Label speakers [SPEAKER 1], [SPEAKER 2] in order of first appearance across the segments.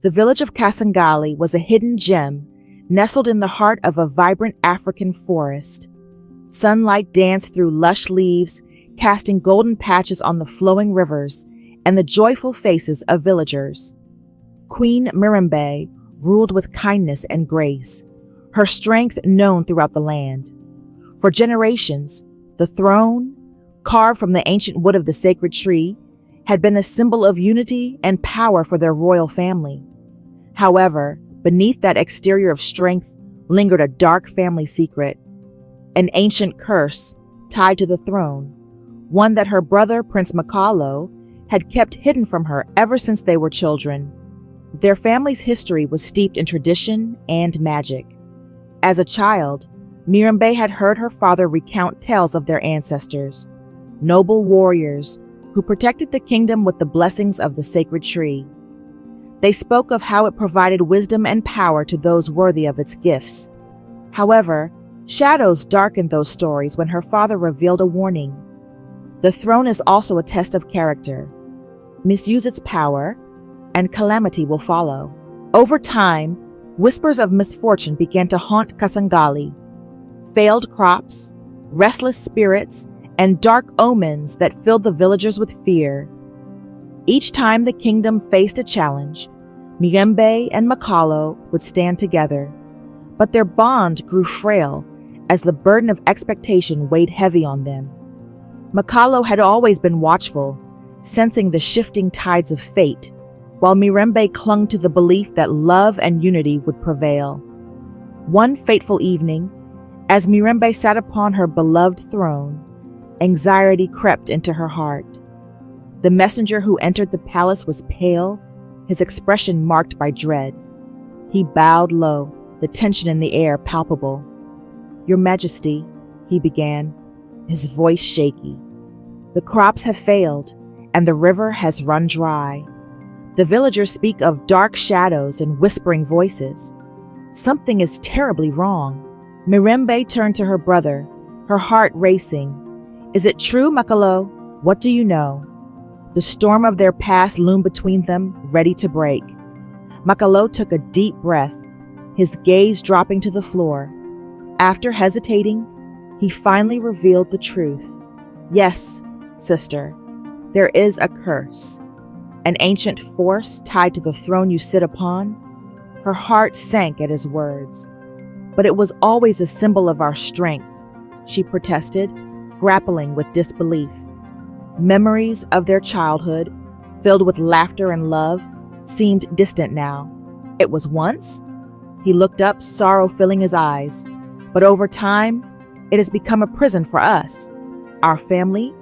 [SPEAKER 1] The village of Kasangali was a hidden gem nestled in the heart of a vibrant African forest. Sunlight danced through lush leaves, casting golden patches on the flowing rivers and the joyful faces of villagers. Queen Mirembe ruled with kindness and grace, her strength known throughout the land. For generations, the throne, carved from the ancient wood of the sacred tree, had been a symbol of unity and power for their royal family. However, beneath that exterior of strength lingered a dark family secret, an ancient curse tied to the throne, one that her brother, Prince Makalo, had kept hidden from her ever since they were children. Their family's history was steeped in tradition and magic. As a child, Mirembe had heard her father recount tales of their ancestors, noble warriors who protected the kingdom with the blessings of the sacred tree. They spoke of how it provided wisdom and power to those worthy of its gifts. However, shadows darkened those stories when her father revealed a warning. The throne is also a test of character. Misuse its power, and calamity will follow. Over time, whispers of misfortune began to haunt Kasangali. Failed crops, restless spirits, and dark omens that filled the villagers with fear. Each time the kingdom faced a challenge, Mirembe and Makalo would stand together, but their bond grew frail as the burden of expectation weighed heavy on them. Makalo had always been watchful, sensing the shifting tides of fate, while Mirembe clung to the belief that love and unity would prevail. One fateful evening, as Mirembe sat upon her beloved throne, anxiety crept into her heart. The messenger who entered the palace was pale, his expression marked by dread. He bowed low, the tension in the air palpable. "Your Majesty," he began, his voice shaky. "The crops have failed, and the river has run dry. The villagers speak of dark shadows and whispering voices. Something is terribly wrong." Mirembe turned to her brother, her heart racing. "Is it true, Makalo? What do you know?" The storm of their past loomed between them, ready to break. Makalo took a deep breath, his gaze dropping to the floor. After hesitating, he finally revealed the truth. "Yes, sister, there is a curse. An ancient force tied to the throne you sit upon." Her heart sank at his words. "But it was always a symbol of our strength," she protested, grappling with disbelief. Memories of their childhood, filled with laughter and love, seemed distant now. "It was once?" He looked up, sorrow filling his eyes. "But over time, it has become a prison for us. Our family,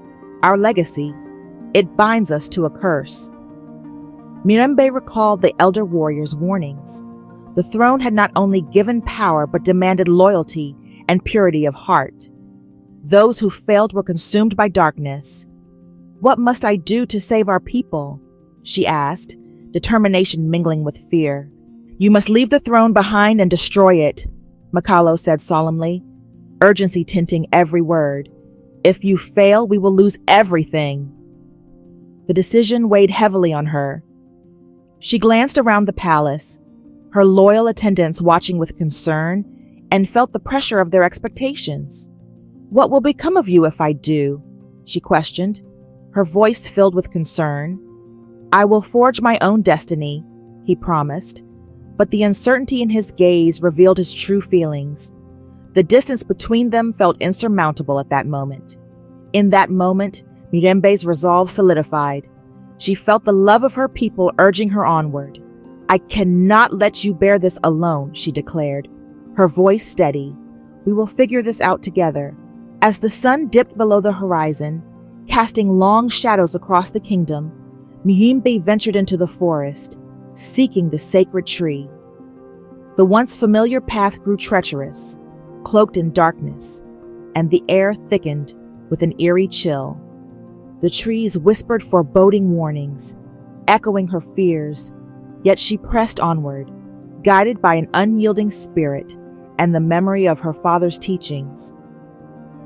[SPEAKER 1] our legacy. It binds us to a curse." Mirembe recalled the elder warrior's warnings. The throne had not only given power but demanded loyalty and purity of heart. Those who failed were consumed by darkness. "What must I do to save our people?" she asked, determination mingling with fear. "You must leave the throne behind and destroy it," Makalo said solemnly, urgency tinting every word. "If you fail, we will lose everything." The decision weighed heavily on her. She glanced around the palace, her loyal attendants watching with concern, and felt the pressure of their expectations. "What will become of you if I do?" she questioned, her voice filled with concern. "I will forge my own destiny," he promised, but the uncertainty in his gaze revealed his true feelings. The distance between them felt insurmountable at that moment. In that moment, Mirembe's resolve solidified. She felt the love of her people urging her onward. "I cannot let you bear this alone," she declared, her voice steady. "We will figure this out together." As the sun dipped below the horizon, casting long shadows across the kingdom, Mirembe ventured into the forest, seeking the sacred tree. The once familiar path grew treacherous, cloaked in darkness, and the air thickened with an eerie chill. The trees whispered foreboding warnings, echoing her fears, yet she pressed onward, guided by an unyielding spirit and the memory of her father's teachings.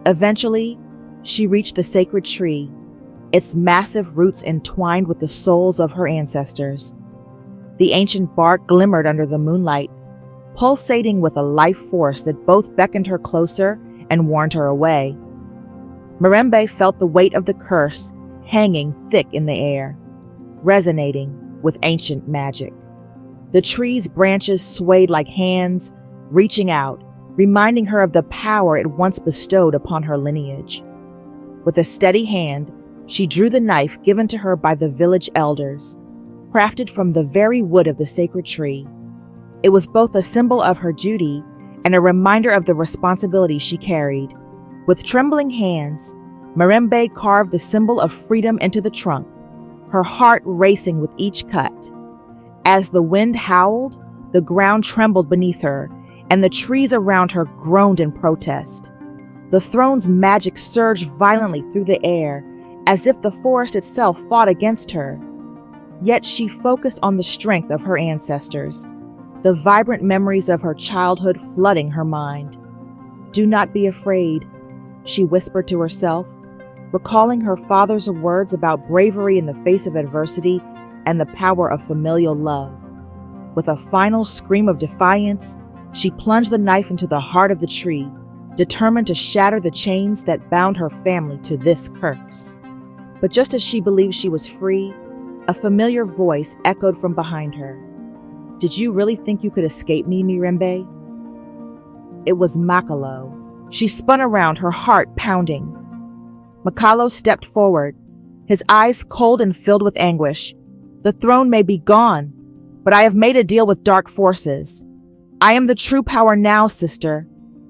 [SPEAKER 1] Eventually, she reached the sacred tree, its massive roots entwined with the souls of her ancestors. The ancient bark glimmered under the moonlight, pulsating with a life force that both beckoned her closer and warned her away. Mirembe felt the weight of the curse hanging thick in the air, resonating with ancient magic. The tree's branches swayed like hands, reaching out, reminding her of the power it once bestowed upon her lineage. With a steady hand, she drew the knife given to her by the village elders, crafted from the very wood of the sacred tree. It was both a symbol of her duty and a reminder of the responsibility she carried. With trembling hands, Mirembe carved the symbol of freedom into the trunk, her heart racing with each cut. As the wind howled, the ground trembled beneath her, and the trees around her groaned in protest. The throne's magic surged violently through the air, as if the forest itself fought against her. Yet she focused on the strength of her ancestors, the vibrant memories of her childhood flooding her mind. "Do not be afraid," she whispered to herself, recalling her father's words about bravery in the face of adversity and the power of familial love. With a final scream of defiance, she plunged the knife into the heart of the tree, determined to shatter the chains that bound her family to this curse. But just as she believed she was free, a familiar voice echoed from behind her. "Did you really think you could escape me, Mirembe?" It was Makalo. She spun around, her heart pounding. Makalo stepped forward, his eyes cold and filled with anguish. "The throne may be gone, but I have made a deal with dark forces. I am the true power now, sister.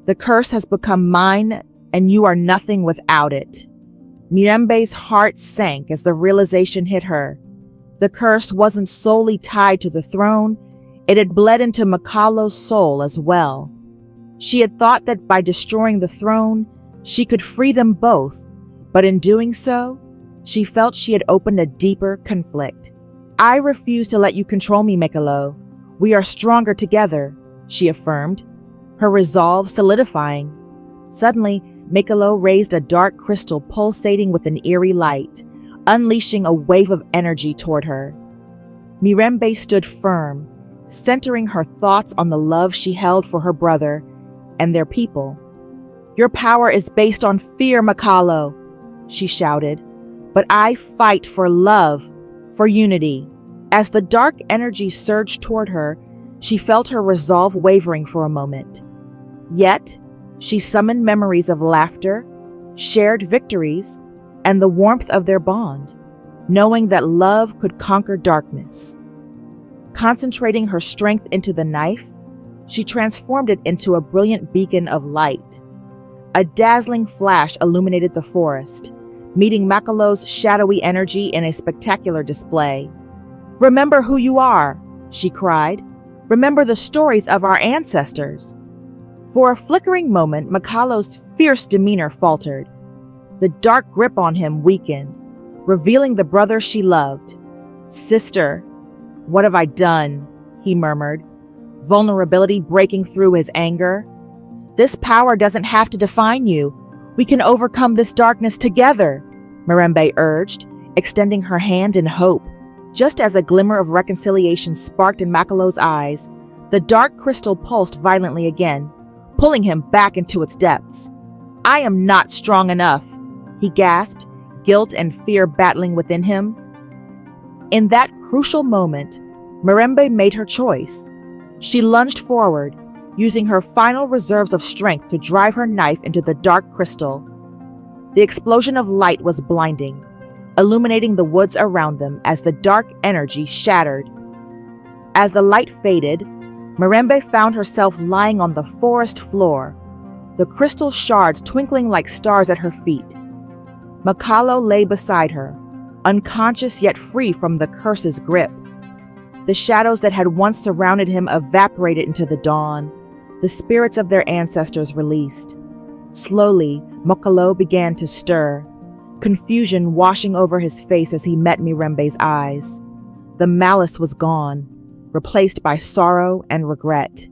[SPEAKER 1] The curse has become mine, and you are nothing without it." Mirembe's heart sank as the realization hit her. The curse wasn't solely tied to the throne, it had bled into Makalo's soul as well. She had thought that by destroying the throne, she could free them both, but in doing so, she felt she had opened a deeper conflict. "I refuse to let you control me, Makalo. We are stronger together," she affirmed, her resolve solidifying. Suddenly, Makalo raised a dark crystal pulsating with an eerie light, unleashing a wave of energy toward her. Mirembe stood firm, centering her thoughts on the love she held for her brother and their people. "Your power is based on fear, Makalo," she shouted, "but I fight for love, for unity." As the dark energy surged toward her, she felt her resolve wavering for a moment. Yet, she summoned memories of laughter, shared victories, and the warmth of their bond, knowing that love could conquer darkness. Concentrating her strength into the knife, she transformed it into a brilliant beacon of light. A dazzling flash illuminated the forest, meeting Makalo's shadowy energy in a spectacular display. "Remember who you are," she cried. "Remember the stories of our ancestors." For a flickering moment, Makalo's fierce demeanor faltered. The dark grip on him weakened, revealing the brother she loved. "Sister, what have I done?" he murmured, vulnerability breaking through his anger. "This power doesn't have to define you. We can overcome this darkness together," Mirembe urged, extending her hand in hope. Just as a glimmer of reconciliation sparked in Makalo's eyes, the dark crystal pulsed violently again, pulling him back into its depths. "I am not strong enough," he gasped, guilt and fear battling within him. In that crucial moment, Mirembe made her choice. She lunged forward, using her final reserves of strength to drive her knife into the dark crystal. The explosion of light was blinding, illuminating the woods around them as the dark energy shattered. As the light faded, Mirembe found herself lying on the forest floor, the crystal shards twinkling like stars at her feet. Makalo lay beside her, unconscious yet free from the curse's grip. The shadows that had once surrounded him evaporated into the dawn, the spirits of their ancestors released. Slowly, Makalo began to stir, confusion washing over his face as he met Mirembe's eyes. The malice was gone, replaced by sorrow and regret.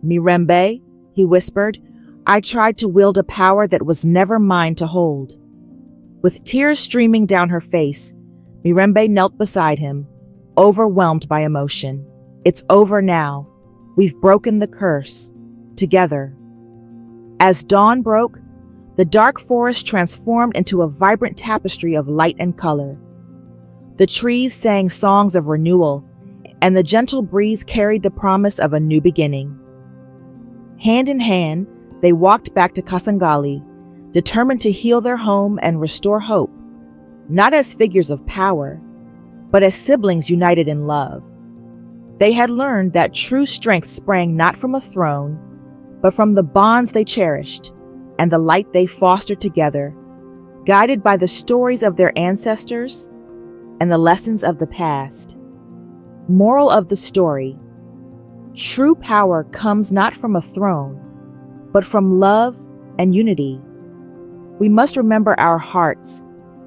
[SPEAKER 1] "Mirembe," he whispered, "I tried to wield a power that was never mine to hold." With tears streaming down her face, Mirembe knelt beside him, overwhelmed by emotion. It's over now. We've broken the curse. Together. As dawn broke, the dark forest transformed into a vibrant tapestry of light and color. The trees sang songs of renewal, and the gentle breeze carried the promise of a new beginning. Hand in hand, they walked back to Kasangali, determined to heal their home and restore hope, not as figures of power, but as siblings united in love. They had learned that true strength sprang not from a throne, but from the bonds they cherished and the light they fostered together, guided by the stories of their ancestors and the lessons of the past. Moral of the story: true power comes not from a throne, but from love and unity. We must remember our hearts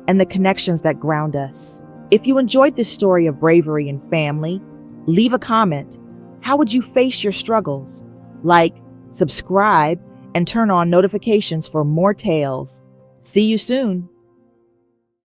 [SPEAKER 1] and the connections that ground us. If you enjoyed this story of bravery and family, leave a comment. How would you face your struggles? Like, subscribe, and turn on notifications for more tales. See you soon.